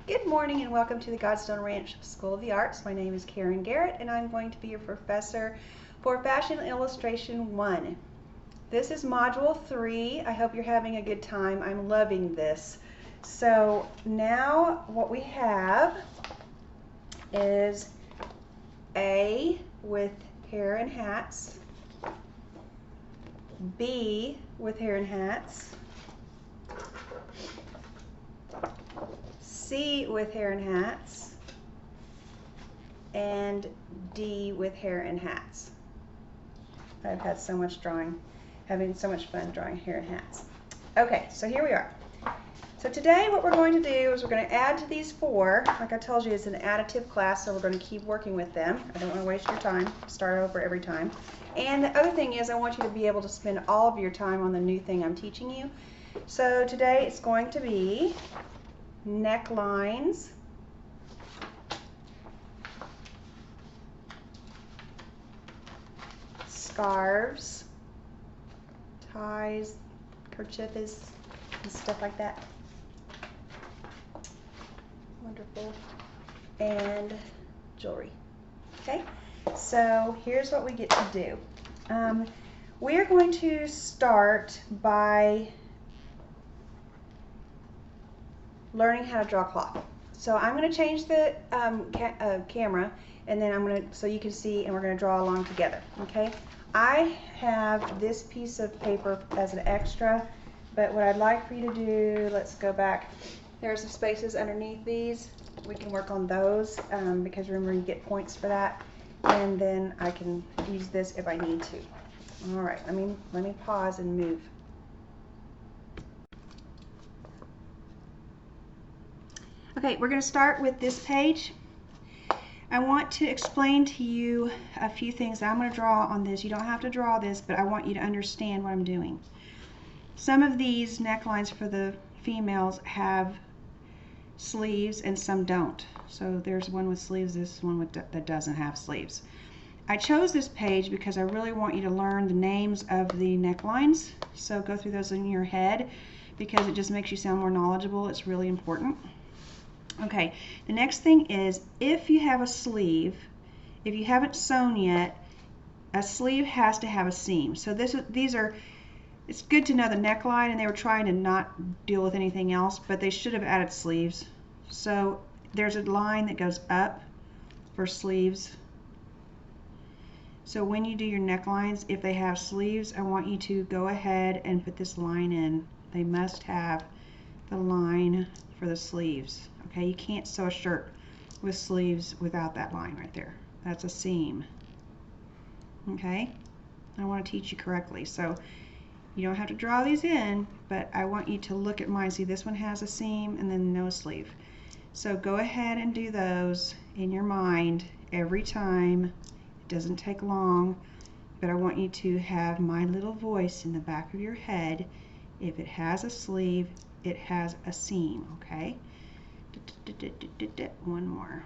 Good morning and welcome to the Godstone Ranch School of the Arts. My name is Karen Garrett and I'm going to be your professor for Fashion Illustration 1. This is Module 3. I hope you're having a good time. I'm loving this. So now what we have is A with hair and hats, B with hair and hats, C with hair and hats, and D with hair and hats. I've had so much drawing, having so much fun drawing hair and hats. Okay, so here we are. So today what we're going to do is we're going to add to these four. Like I told you, it's an additive class, so we're going to keep working with them. I don't want to waste your time, start over every time. And the other thing is I want you to be able to spend all of your time on the new thing I'm teaching you. So today it's going to be necklines, scarves, ties, kerchiefs, and stuff like that. Wonderful. And jewelry. Okay, so here's what we get to do. We are going to start by learning how to draw cloth. So I'm going to change the camera, and then I'm going to, so you can see, and we're going to draw along together. Okay, I have this piece of paper as an extra, but what I'd like for you to do, let's go back. There are some spaces underneath these. We can work on those because remember you get points for that, and then I can use this if I need to. All right, let me pause and move. Okay, we're going to start with this page. I want to explain to you a few things that I'm going to draw on this. You don't have to draw this, but I want you to understand what I'm doing. Some of these necklines for the females have sleeves and some don't. So there's one with sleeves, this one that doesn't have sleeves. I chose this page because I really want you to learn the names of the necklines. So go through those in your head because it just makes you sound more knowledgeable. It's really important. Okay, the next thing is if you have a sleeve, if you haven't sewn yet, a sleeve has to have a seam. So it's good to know the neckline, and they were trying to not deal with anything else, but they should have added sleeves. So there's a line that goes up for sleeves. So when you do your necklines, if they have sleeves, I want you to go ahead and put this line in. They must have the line for the sleeves. Okay, you can't sew a shirt with sleeves without that line right there. That's a seam. Okay, I want to teach you correctly. So you don't have to draw these in, but I want you to look at mine. See, this one has a seam and then no sleeve. So go ahead and do those in your mind every time. It doesn't take long, but I want you to have my little voice in the back of your head. If it has a sleeve, it has a seam, okay? One more.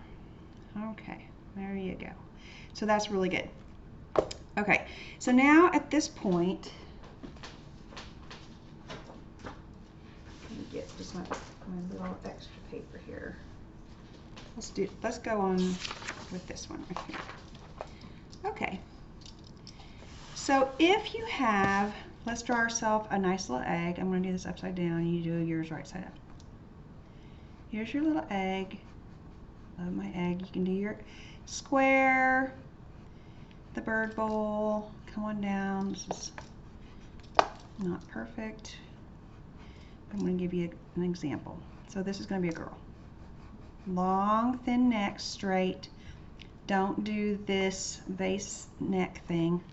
Okay, there you go. So that's really good. Okay, so now at this point, let me get just my little extra paper here. Let's go on with this one right here. Okay, so if you have, let's draw ourselves a nice little egg. I'm going to do this upside down. You do yours right side up. Here's your little egg. Love my egg. You can do your square, the bird bowl. Come on down. This is not perfect. I'm going to give you an example. So this is going to be a girl. Long, thin neck, straight. Don't do this base neck thing.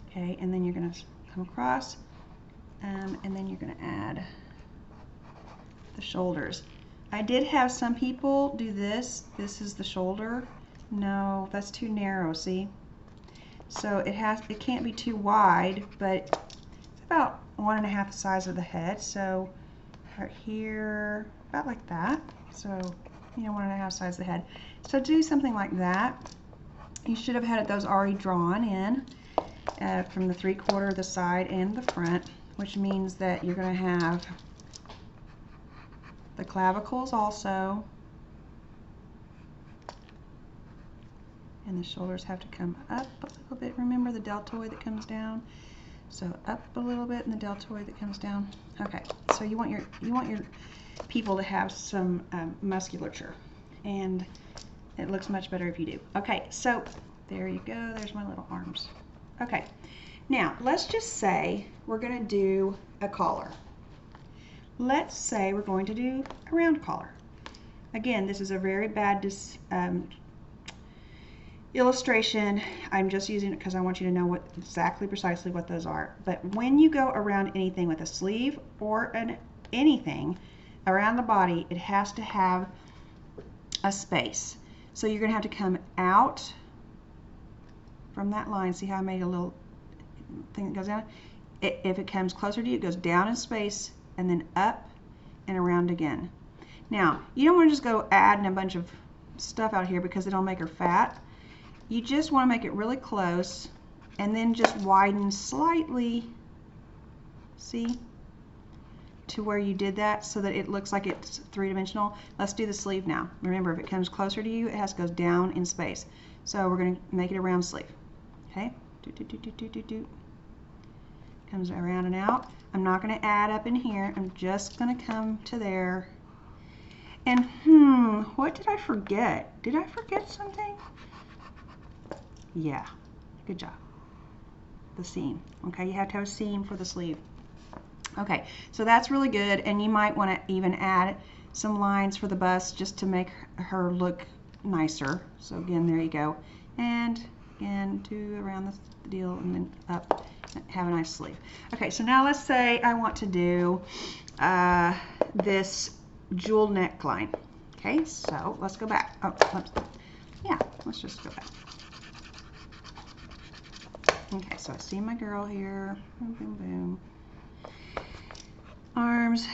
Okay, and then you're going to come across, and then you're going to add the shoulders. I did have some people do this. This is the shoulder. No, that's too narrow, see? So it can't be too wide, but it's about 1.5 the size of the head. So right here, about like that. So, 1.5 size of the head. So do something like that. You should have had those already drawn in from the 3/4, the side, and the front, which means that you're going to have the clavicles also, and the shoulders have to come up a little bit. Remember the deltoid that comes down? So up a little bit and the deltoid that comes down. Okay, so you want your people to have some musculature, and it looks much better if you do. Okay, so there you go. There's my little arms. Okay, now let's just say we're going to do a collar. Let's say we're going to do a round collar. Again, this is a very bad illustration. I'm just using it because I want you to know what precisely what those are. But when you go around anything with a sleeve or anything around the body, it has to have a space. So you're going to have to come out from that line. See how I made a little thing that goes down? If it comes closer to you, it goes down in space and then up and around again. Now, you don't want to just go adding a bunch of stuff out here because it'll make her fat. You just want to make it really close and then just widen slightly, see, to where you did that so that it looks like it's three-dimensional. Let's do the sleeve now. Remember, if it comes closer to you, it has to go down in space. So we're going to make it a round sleeve. Okay? Comes around and out. I'm not going to add up in here. I'm just going to come to there. And what did I forget? Did I forget something? Yeah, good job. The seam. Okay, you have to have a seam for the sleeve. Okay, so that's really good, and you might want to even add some lines for the bust just to make her look nicer. So again, there you go. And again, do around the deal and then up. Have a nice sleeve. Okay, so now let's say I want to do this jeweled neckline. Okay, so let's go back. Oh, let's just go back. Okay, so I see my girl here. Boom, boom, boom. Arms,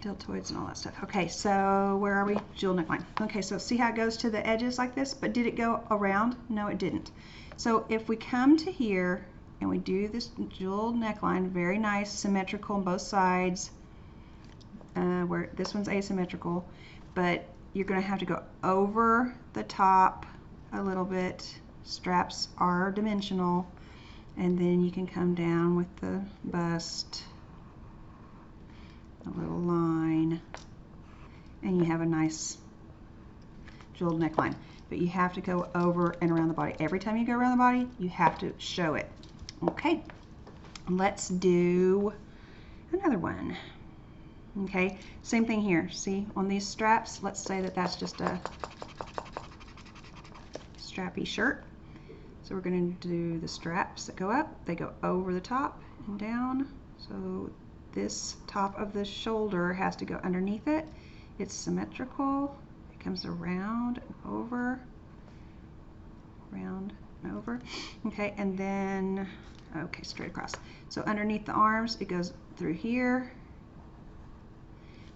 deltoids, and all that stuff. Okay, so where are we? Jeweled neckline. Okay, so see how it goes to the edges like this? But did it go around? No, it didn't. So if we come to here and we do this jeweled neckline, very nice, symmetrical on both sides, where this one's asymmetrical, but you're going to have to go over the top a little bit. Straps are dimensional, and then you can come down with the bust, a little line, and you have a nice jeweled neckline. But you have to go over and around the body. Every time you go around the body, you have to show it. Okay, let's do another one. Okay, same thing here. See, on these straps, let's say that that's just a strappy shirt. So we're going to do the straps that go up. They go over the top and down. So this top of the shoulder has to go underneath it. It's symmetrical. It comes around and over, around and over. Okay, and then, okay, straight across. So underneath the arms, it goes through here.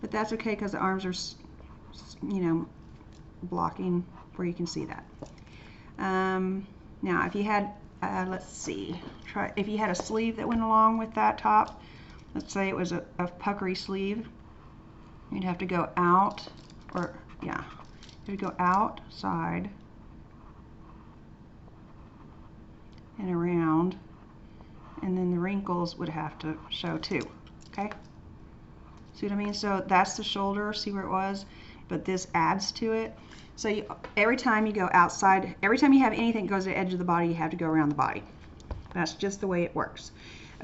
But that's okay because the arms are, you know, blocking where you can see that. Now, if you had, let's see, if you had a sleeve that went along with that top, let's say it was a puckery sleeve, you'd have to go out, or yeah, you'd go outside and around, and then the wrinkles would have to show too. Okay, see what I mean? So that's the shoulder. See where it was, but this adds to it. So every time you go outside, every time you have anything that goes to the edge of the body, you have to go around the body. That's just the way it works.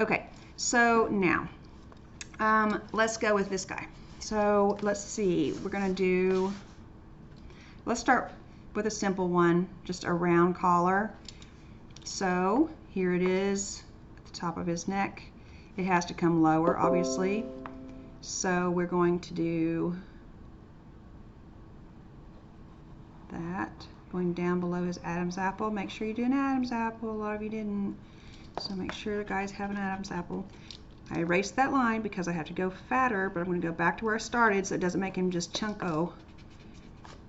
Okay, so now let's go with this guy. So let's see, we're going to do, let's start with a simple one, just a round collar. So here it is at the top of his neck. It has to come lower, obviously. So we're going to do that, going down below his Adam's apple. Make sure you do an Adam's apple. A lot of you didn't. So make sure the guys have an Adam's apple. I erased that line because I have to go fatter, but I'm going to go back to where I started so it doesn't make him just chunko.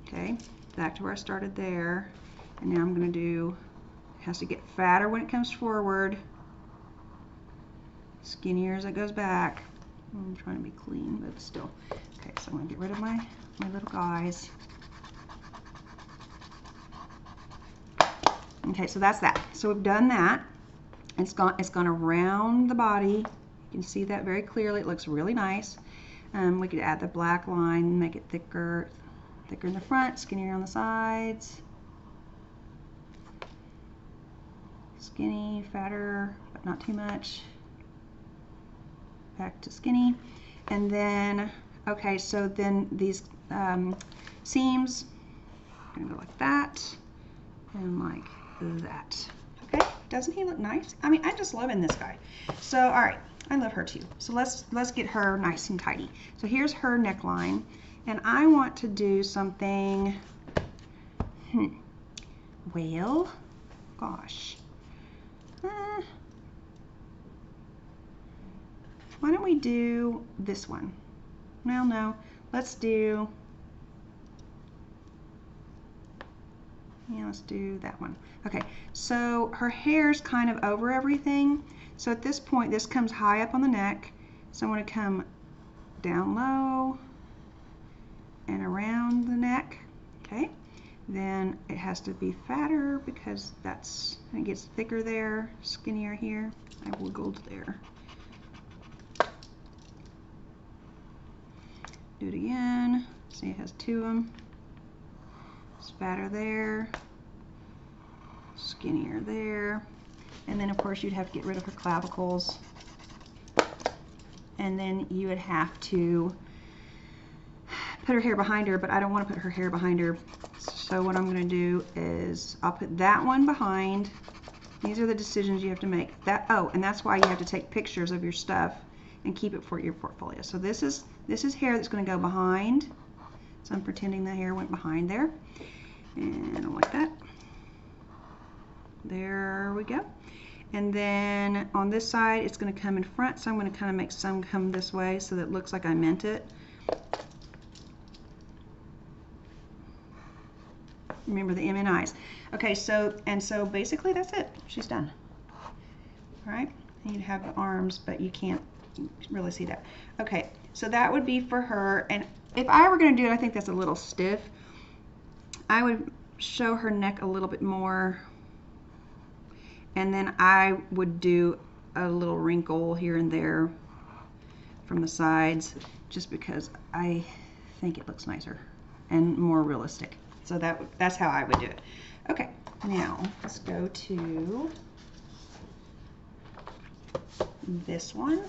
Okay, back to where I started there. And now I'm going to do, it has to get fatter when it comes forward, skinnier as it goes back. I'm trying to be clean, but still. Okay, so I'm going to get rid of my little guys. Okay, so that's that. So we've done that. It's gone around the body. You can see that very clearly. It looks really nice. We could add the black line, make it thicker in the front, skinnier on the sides. Skinny, fatter, but not too much. Back to skinny. And then, okay, so then these seams are gonna go like that and like that. Okay, doesn't he look nice? I mean, I'm just loving this guy. So, all right, I love her too. So let's get her nice and tidy. So here's her neckline, and I want to do something, well, gosh. Why don't we do this one? Well, no, let's do, yeah, let's do that one. Okay, so her hair's kind of over everything. So at this point, this comes high up on the neck. So I'm going to come down low and around the neck. Okay, then it has to be fatter because it gets thicker there, skinnier here. I wiggled there. Do it again. See, it has two of them. It's fatter there, skinnier there. And then of course you'd have to get rid of her clavicles. And then you would have to put her hair behind her, but I don't want to put her hair behind her. So what I'm going to do is I'll put that one behind. These are the decisions you have to make. Oh, and that's why you have to take pictures of your stuff and keep it for your portfolio. So this is hair that's going to go behind. So I'm pretending the hair went behind there. And like that. There we go. And then on this side, it's going to come in front. So I'm going to kind of make some come this way so that it looks like I meant it. Remember the M and I's. Okay, so basically that's it. She's done. All right. And you'd have the arms, but you can't really see that. Okay, so that would be for her. And if I were going to do it, I think that's a little stiff. I would show her neck a little bit more, and then I would do a little wrinkle here and there from the sides, just because I think it looks nicer and more realistic. So that's how I would do it. Okay, now let's go to this one.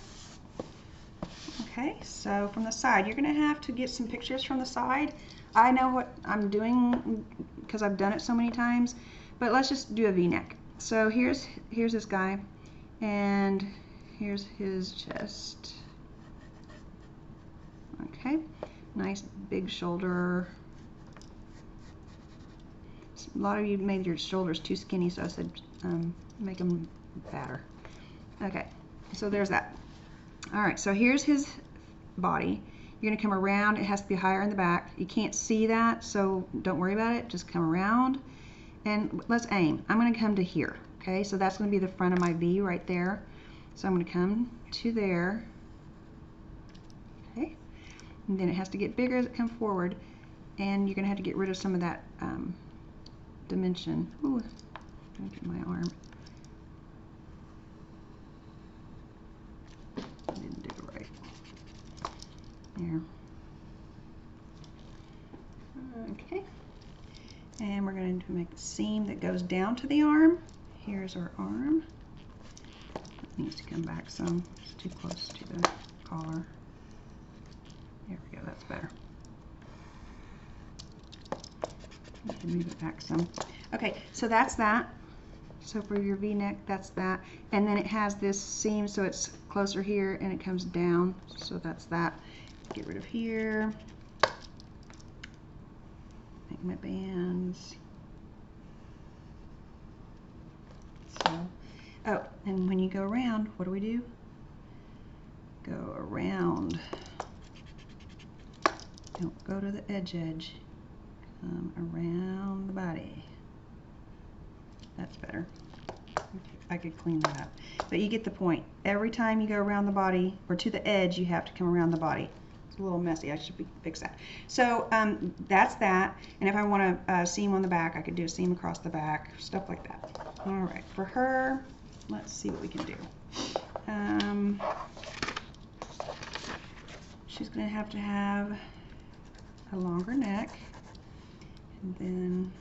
Okay, so from the side, you're going to have to get some pictures from the side. I know what I'm doing because I've done it so many times, but let's just do a V-neck. So here's this guy, and here's his chest. Okay, nice big shoulder. A lot of you made your shoulders too skinny, so I said make them fatter. Okay, so there's that. All right, so here's his body. You're gonna come around. It has to be higher in the back. You can't see that, so don't worry about it. Just come around, and let's aim. I'm gonna come to here. Okay, so that's gonna be the front of my V right there. So I'm gonna come to there. Okay, and then it has to get bigger as it comes forward, and you're gonna have to get rid of some of that dimension. Ooh, look at my arm. I didn't do it right. There. Okay. And we're going to make the seam that goes down to the arm. Here's our arm. It needs to come back some. It's too close to the collar. There we go. That's better. I can move it back some. Okay, so that's that. So for your V-neck, that's that. And then it has this seam, so it's closer here and it comes down. So that's that. Get rid of here. Make my bands. So, oh, and when you go around, what do? Go around. Don't go to the edge. Come around the body. That's better. I could clean that up. But you get the point. Every time you go around the body, or to the edge, you have to come around the body. So a little messy. I should fix that. So that's that. And if I want a seam on the back, I could do a seam across the back, stuff like that. All right, for her, let's see what we can do. She's going to have a longer neck, and then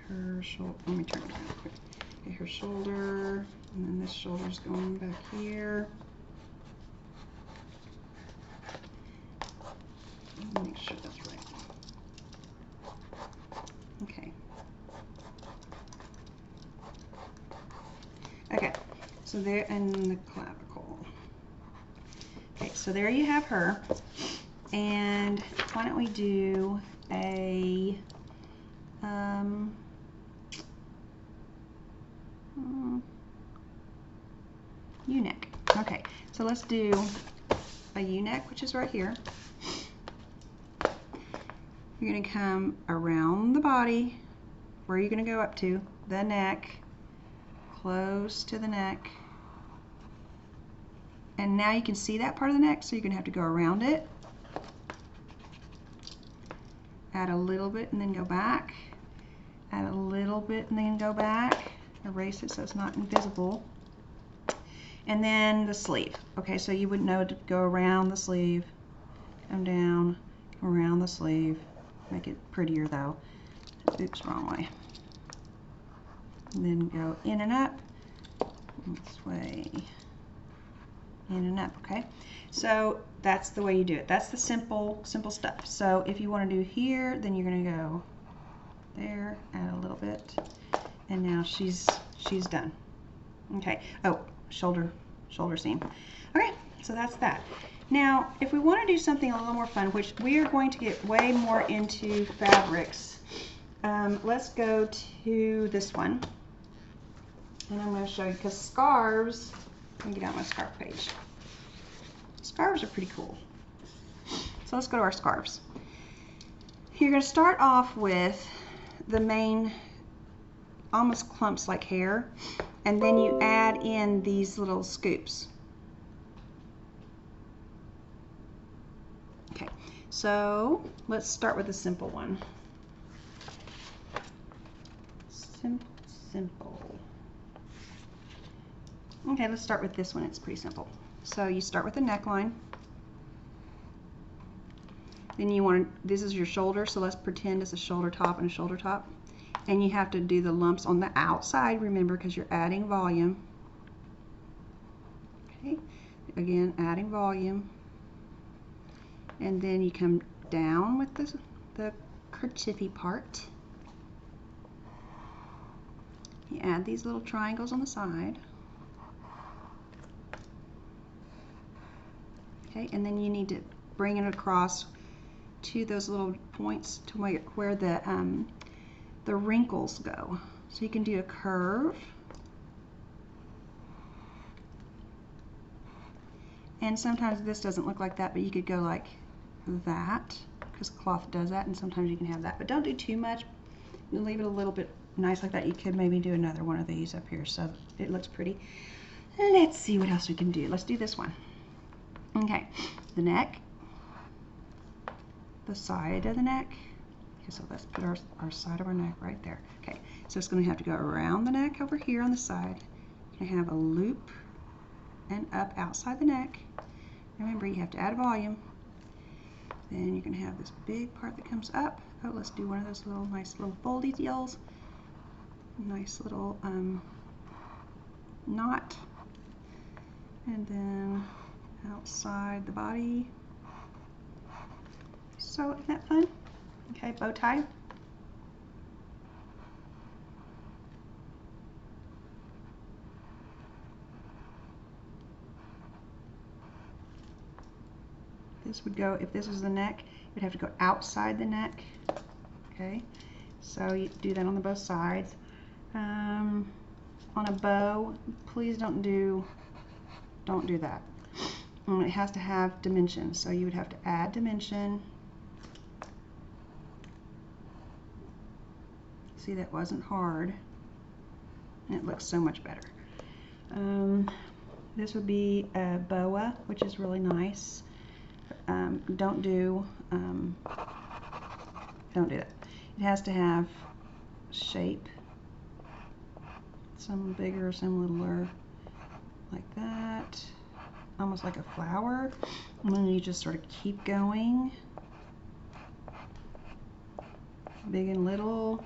her shoulder. Let me turn it around quick. Okay, her shoulder, and then this shoulder's going back here. Make sure that's right. Okay. Okay, so there, and the clavicle. Okay, so there you have her. And why don't we do a U-neck. Okay, so let's do a U-neck, which is right here. You're going to come around the body. Where are you going to go up to? The neck, close to the neck. And now you can see that part of the neck, so you're going to have to go around it. Add a little bit and then go back. Add a little bit and then go back. Erase it so it's not invisible. And then the sleeve. Okay, so you would know to go around the sleeve, come down, come around the sleeve. Make it prettier though. Oops, wrong way. And then go in and up. This way. In and up, okay? So that's the way you do it. That's the simple stuff. So if you want to do here, then you're going to go there, add a little bit, and now she's done. Okay. Oh, shoulder seam. Okay, so that's that. Now, if we want to do something a little more fun, which we are going to get way more into fabrics, let's go to this one, and I'm going to show you, because scarves. Let me get out my scarf page. Scarves are pretty cool. So let's go to our scarves. You're going to start off with the main, almost clumps like hair, and then you add in these little scoops. Okay, so let's start with a simple one. Simple. Okay, let's start with this one. It's pretty simple. So you start with the neckline. Then you want to, this is your shoulder, so let's pretend it's a shoulder top and a shoulder top. And you have to do the lumps on the outside, remember, because you're adding volume. Okay, again, adding volume. And then you come down with the kerchiefy part. You add these little triangles on the side. Okay, and then you need to bring it across to those little points to where the wrinkles go. So you can do a curve. And sometimes this doesn't look like that, but you could go like that, because cloth does that, and sometimes you can have that. But don't do too much. You leave it a little bit nice like that. You could maybe do another one of these up here so it looks pretty. Let's see what else we can do. Let's do this one. Okay, the neck, the side of the neck. Okay, so let's put our side of our neck right there. Okay, so it's going to have to go around the neck over here on the side. You're going to have a loop and up outside the neck. Remember, you have to add volume. Then you're going to have this big part that comes up. Oh, let's do one of those little nice little foldy deals. Nice little knot. And then outside the body. So, isn't that fun? Okay, bow tie. This would go, if this was the neck, it would have to go outside the neck. Okay, so you do that on both sides. On a bow, please don't do that. It has to have dimension, so you would have to add dimension. See, that wasn't hard, and it looks so much better. This would be a boa, which is really nice. don't do that. It has to have shape, some bigger, some littler, like that, almost like a flower. And then you just sort of keep going, big and little,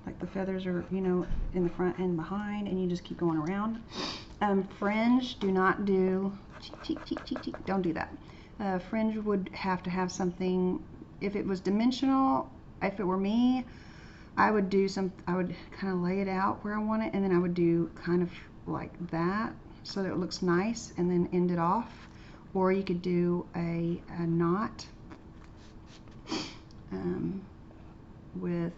like the feathers are, you know, in the front and behind, and you just keep going around. Fringe, do not do cheek, cheek, cheek, cheek. Don't do that. Fringe would have to have something. If it was dimensional, if it were me, I would do some. I would kind of lay it out where I want it, and then I would do kind of like that, so that it looks nice, and then end it off. Or you could do a knot with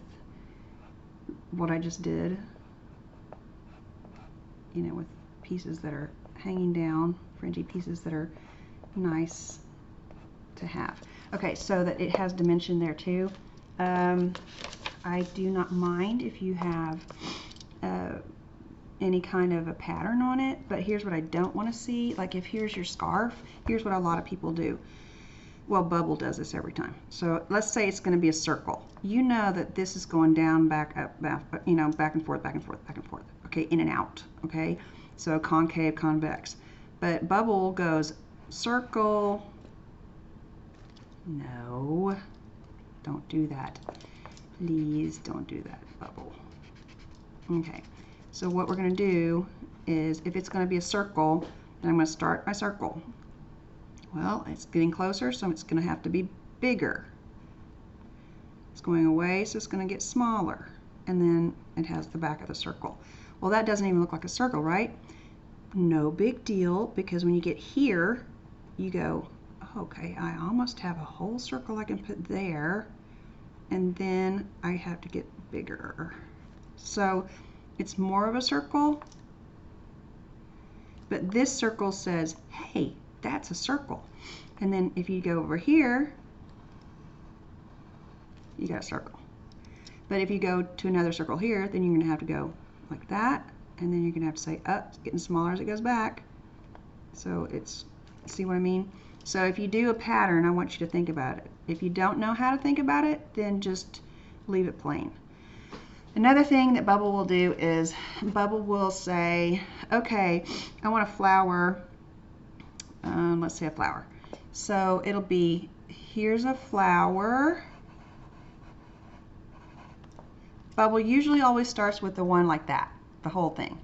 what I just did. You know, with pieces that are hanging down, fringy pieces that are nice to have. Okay, so that it has dimension there too. I do not mind if you have any kind of a pattern on it, but here's what I don't want to see. Like if here's your scarf, here's what a lot of people do. Well, Bubble does this every time. So let's say it's going to be a circle. You know that this is going down, back up, back, you know, back and forth, back and forth, back and forth. Okay, in and out. Okay, so concave, convex. But Bubble goes circle. No, don't do that. Please don't do that, Bubble. Okay, so what we're going to do is, if it's going to be a circle, then I'm going to start my circle. Well, it's getting closer, so it's going to have to be bigger. It's going away, so it's going to get smaller. And then it has the back of the circle. Well, that doesn't even look like a circle, right? No big deal, because when you get here, you go, okay, I almost have a whole circle I can put there, and then I have to get bigger. So it's more of a circle, but this circle says, hey, that's a circle. And then if you go over here, you got a circle. But if you go to another circle here, then you're going to have to go like that, and then you're going to have to say, it's getting smaller as it goes back. So it's, see what I mean? So if you do a pattern, I want you to think about it. If you don't know how to think about it, then just leave it plain. Another thing that Bubble will do is, Bubble will say, okay, I want a flower. Let's say a flower. So it'll be, here's a flower. Bubble usually always starts with the one like that, the whole thing.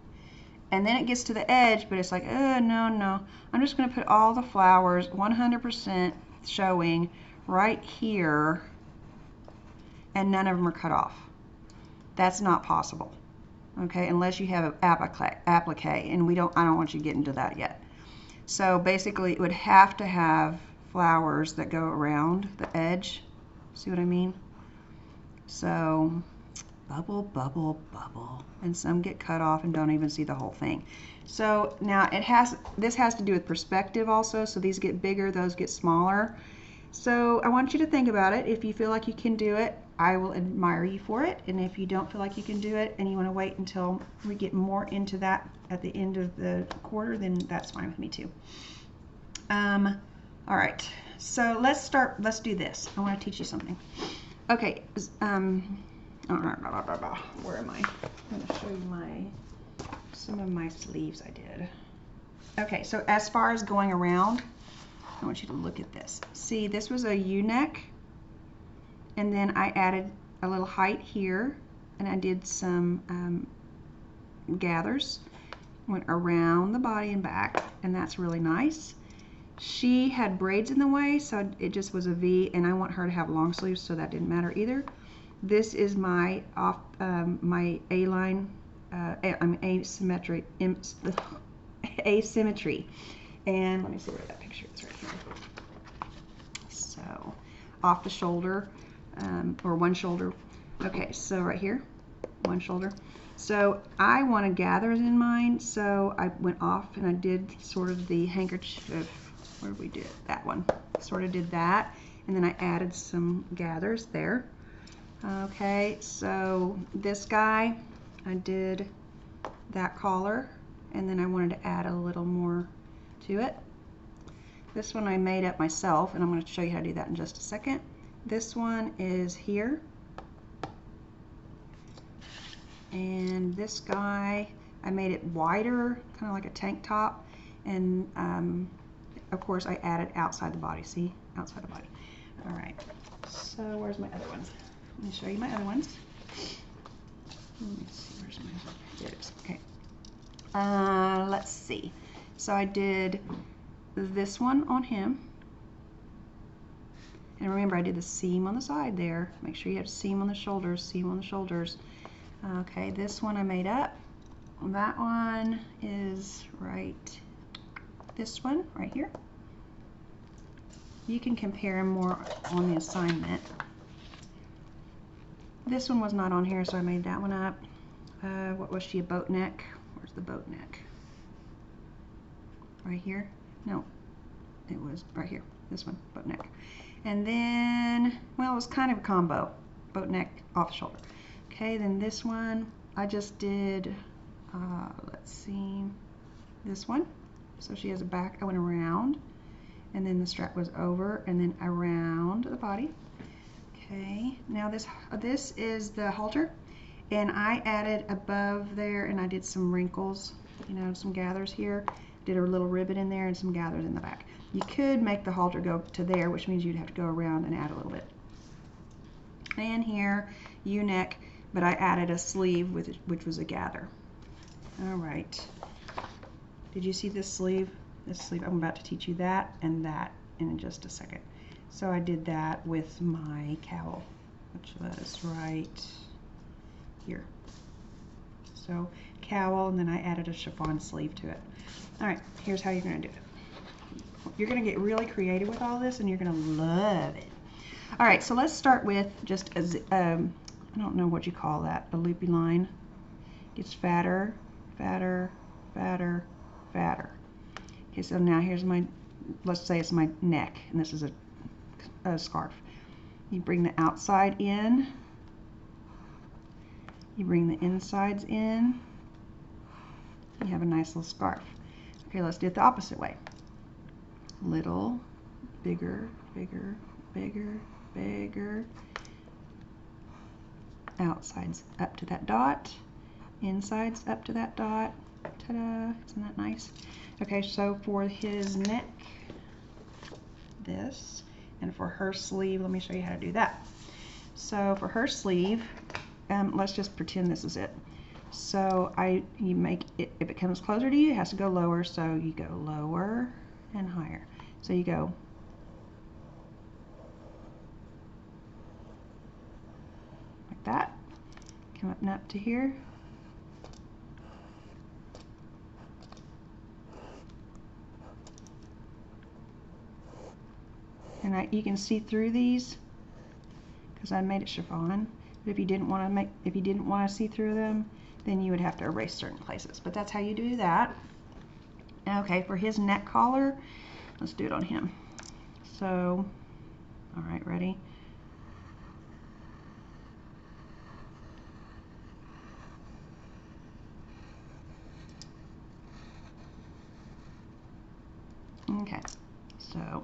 And then it gets to the edge, but it's like, no. I'm just going to put all the flowers 100% showing right here, and none of them are cut off. That's not possible, okay, unless you have an applique, and I don't want you to get into that yet. So basically, it would have to have flowers that go around the edge. See what I mean? So bubble, bubble, bubble, and some get cut off and don't even see the whole thing. So now this has to do with perspective also. So these get bigger, those get smaller. So I want you to think about it. If you feel like you can do it, I will admire you for it. And if you don't feel like you can do it and you want to wait until we get more into that at the end of the quarter, then that's fine with me too. All right, so let's do this. I want to teach you something. Okay, where am I? I'm going to show you some of my sleeves I did. Okay, so as far as going around, I want you to look at this. See, this was a U-neck, and then I added a little height here, and I did some gathers, went around the body and back, and that's really nice. She had braids in the way, so it just was a V, and I want her to have long sleeves, so that didn't matter either. This is my my A-line, asymmetry, and let me see where that picture is right here. So off the shoulder, or one shoulder. Okay, so right here, one shoulder. So I wanted gathers in mine, so I went off and I did sort of the handkerchief. Where did we do it? That one. Sort of did that, and then I added some gathers there. Okay, so this guy, I did that collar, and then I wanted to add a little more to it. This one I made up myself, and I'm going to show you how to do that in just a second. This one is here. And this guy, I made it wider, kind of like a tank top. And of course I added outside the body, see? Outside the body. All right, so where's my other ones? Let me show you my other ones. Let me see, where's my other one? There it is, okay. Let's see. So I did this one on him. And remember, I did the seam on the side there. Make sure you have seam on the shoulders, seam on the shoulders. Okay, this one I made up. That one is right, this one right here. You can compare them more on the assignment. This one was not on here, so I made that one up. What was she, a boat neck? Where's the boat neck? Right here? No, it was right here. This one, boat neck. And then, well, it was kind of a combo. Boat neck, off the shoulder. Okay, then this one, I just did, let's see, this one. So she has a back, I went around, and then the strap was over, and then around the body. Okay, now this is the halter, and I added above there, and I did some wrinkles, you know, some gathers here. Did a little ribbon in there and some gathers in the back. You could make the halter go to there, which means you'd have to go around and add a little bit. And here, U-neck, but I added a sleeve which was a gather. All right. Did you see this sleeve? This sleeve, I'm about to teach you that and that in just a second. So I did that with my cowl, which was right here. So cowl, and then I added a chiffon sleeve to it. All right, here's how you're going to do it. You're going to get really creative with all this, and you're going to love it. All right, so let's start with just I don't know what you call that, a loopy line. Gets fatter, fatter, fatter, fatter. Okay, so now here's my, let's say it's my neck, and this is a scarf. You bring the outside in, you bring the insides in, you have a nice little scarf. Okay, let's do it the opposite way. Little, bigger, bigger, bigger, bigger. Outsides up to that dot, insides up to that dot. Ta-da, isn't that nice? Okay, so for his neck, this, and for her sleeve, let me show you how to do that. So for her sleeve, let's just pretend this is it. So you make it, if it comes closer to you, it has to go lower, so you go lower and higher. So you go like that, come up and up to here. And you can see through these because I made it chiffon. But if you didn't want to see through them, then you would have to erase certain places. But that's how you do that. Okay, for his neck collar, let's do it on him. So, all right, ready? Okay, so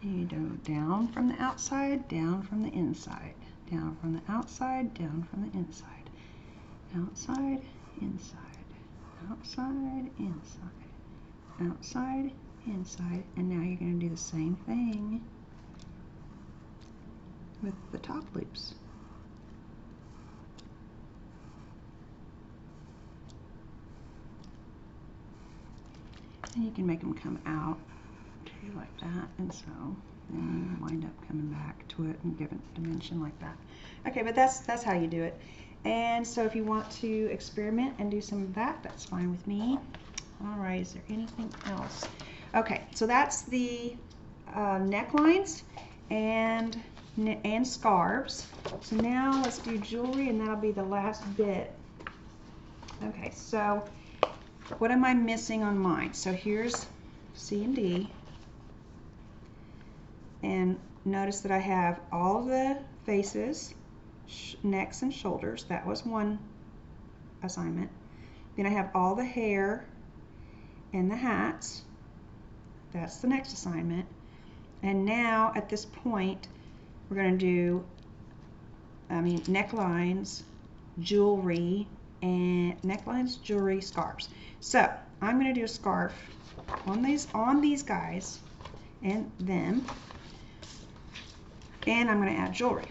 you go down from the outside, down from the inside, down from the outside, down from the inside, outside, inside, outside, inside, outside, inside, and now you're going to do the same thing with the top loops. And you can make them come out too, like that, and so then you wind up coming back to it and give it dimension like that. Okay, but that's how you do it. And so if you want to experiment and do some of that, that's fine with me. All right, is there anything else? Okay, so that's the necklines and scarves. So now let's do jewelry, and that'll be the last bit. Okay, so what am I missing on mine? So here's C and D, and notice that I have all the faces, necks and shoulders. That was one assignment. Then I have all the hair and the hats. That's the next assignment. And now at this point, we're going to do, necklines, jewelry, scarves. So I'm going to do a scarf on these guys and them, and I'm going to add jewelry.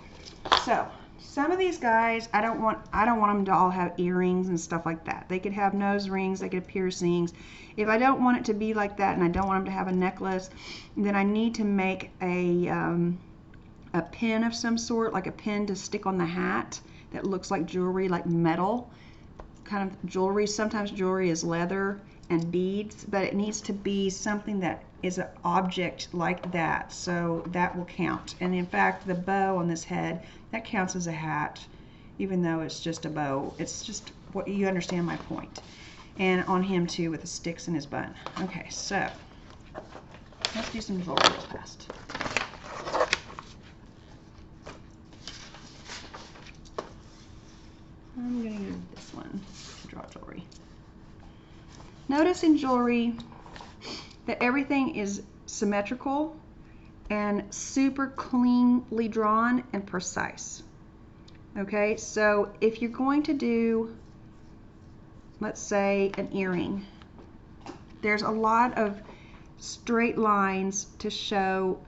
So some of these guys, I don't want them to all have earrings and stuff like that. They could have nose rings, they could have piercings. If I don't want it to be like that and I don't want them to have a necklace, then I need to make a pin of some sort, like a pin to stick on the hat that looks like jewelry, like metal kind of jewelry. Sometimes jewelry is leather and beads, but it needs to be something that is an object like that, so that will count. And in fact, the bow on this head, that counts as a hat, even though it's just a bow. It's just, what you understand my point. And on him too, with the sticks in his bun. Okay, so let's do some jewelry real fast. I'm going to use this one to draw jewelry. Notice in jewelry that everything is symmetrical and super cleanly drawn and precise. Okay, so if you're going to do, let's say, an earring, there's a lot of straight lines to show,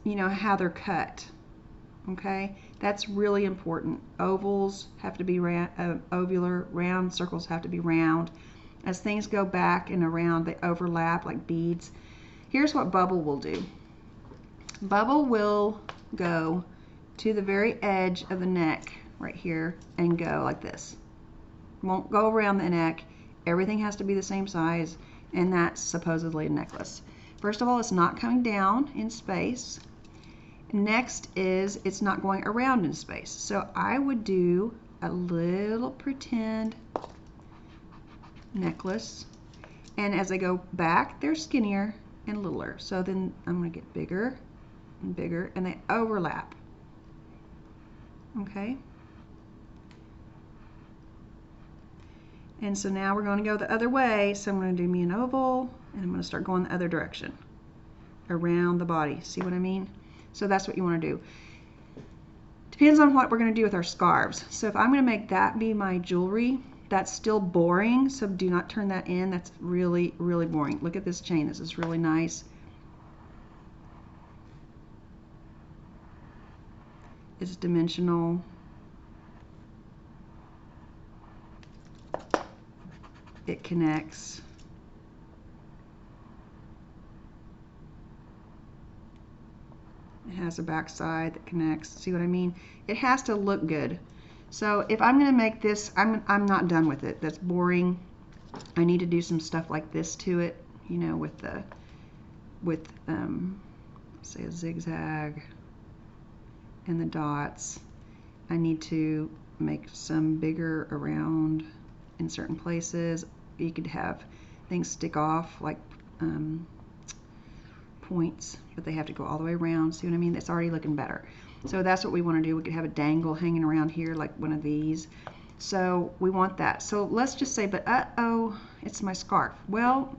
how they're cut. Okay, that's really important. Ovals have to be ovular, round circles have to be round. As things go back and around, they overlap like beads. Here's what Bubble will do. Bubble will go to the very edge of the neck right here and go like this. Won't go around the neck. Everything has to be the same size, and that's supposedly a necklace. First of all, it's not coming down in space. Next is it's not going around in space. So I would do a little pretend necklace, and as I go back, they're skinnier and littler. So then I'm going to get bigger and bigger, and they overlap. Okay. And so now we're going to go the other way. So I'm going to do me an oval, and I'm going to start going the other direction around the body. See what I mean? So that's what you want to do. Depends on what we're going to do with our scarves. So if I'm going to make that be my jewelry, that's still boring, so do not turn that in. That's really, really boring. Look at this chain. This is really nice. It's dimensional. It connects. It has a back side that connects. See what I mean? It has to look good. So if I'm going to make this, I'm not done with it. That's boring. I need to do some stuff like this to it, with say a zigzag and the dots. I need to make some bigger around in certain places. You could have things stick off like points, but they have to go all the way around. See what I mean? It's already looking better. So that's what we want to do. We could have a dangle hanging around here like one of these. So we want that. So let's just say, but uh-oh, it's my scarf. Well,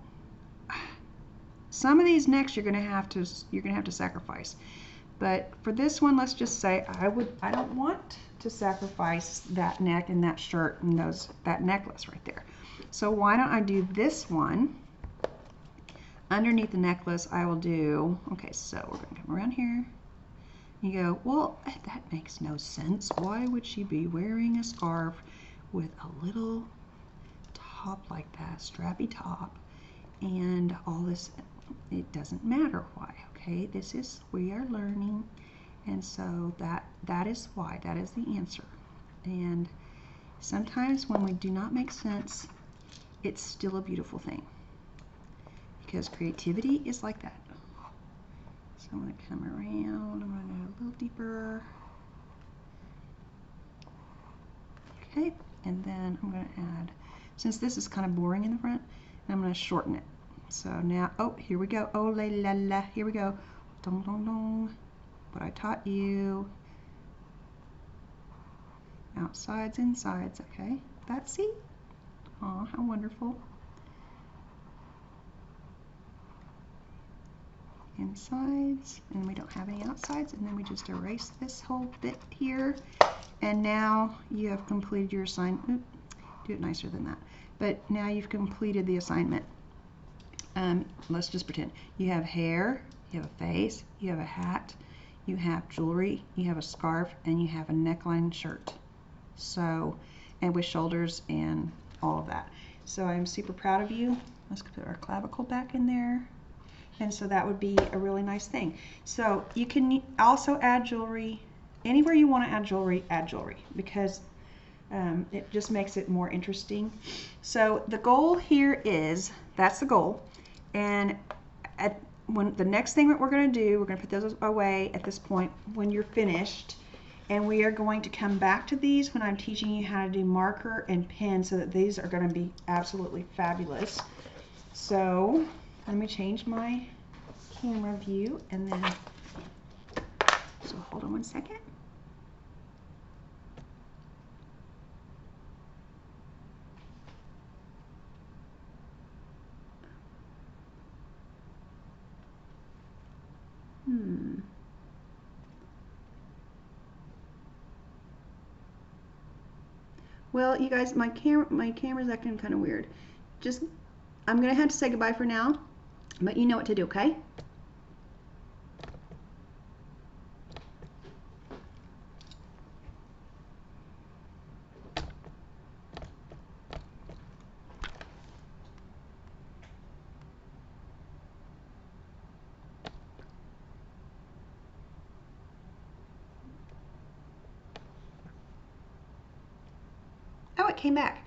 some of these necks you're gonna have to sacrifice. But for this one, let's just say I don't want to sacrifice that neck and that shirt and that necklace right there. So why don't I do this one? Underneath the necklace, I will do, okay, so we're gonna come around here. You go, well, that makes no sense. Why would she be wearing a scarf with a little top like that, strappy top, and all this? It doesn't matter why, okay? We are learning, and so that is why. That is the answer. And sometimes when we do not make sense, it's still a beautiful thing, because creativity is like that. So I'm going to come around, I'm going to go a little deeper. Okay, and then I'm going to add, since this is kind of boring in the front, I'm going to shorten it. So now, oh, here we go. Oh, la la la, here we go. Dong, dong, dong. What I taught you. Outsides, insides, okay. That's, see? Oh, how wonderful. insides, and we don't have any outsides, and then we just erase this whole bit here, and now you have completed your assignment. Do it nicer than that. But now you've completed the assignment. Let's just pretend. You have hair, you have a face, you have a hat, you have jewelry, you have a scarf, and you have a neckline shirt. So, and with shoulders and all of that. So I'm super proud of you. Let's put our clavicle back in there. And so that would be a really nice thing. So you can also add jewelry. Anywhere you want to add jewelry, because it just makes it more interesting. So the goal here is, that's the goal. And when the next thing that we're going to do, we're going to put those away at this point when you're finished. And we are going to come back to these when I'm teaching you how to do marker and pen, so that these are going to be absolutely fabulous. So let me change my camera view, and then, so hold on one second. Well, you guys, my camera's acting kind of weird. Just, I'm gonna have to say goodbye for now, but you know what to do, okay? Oh, it came back.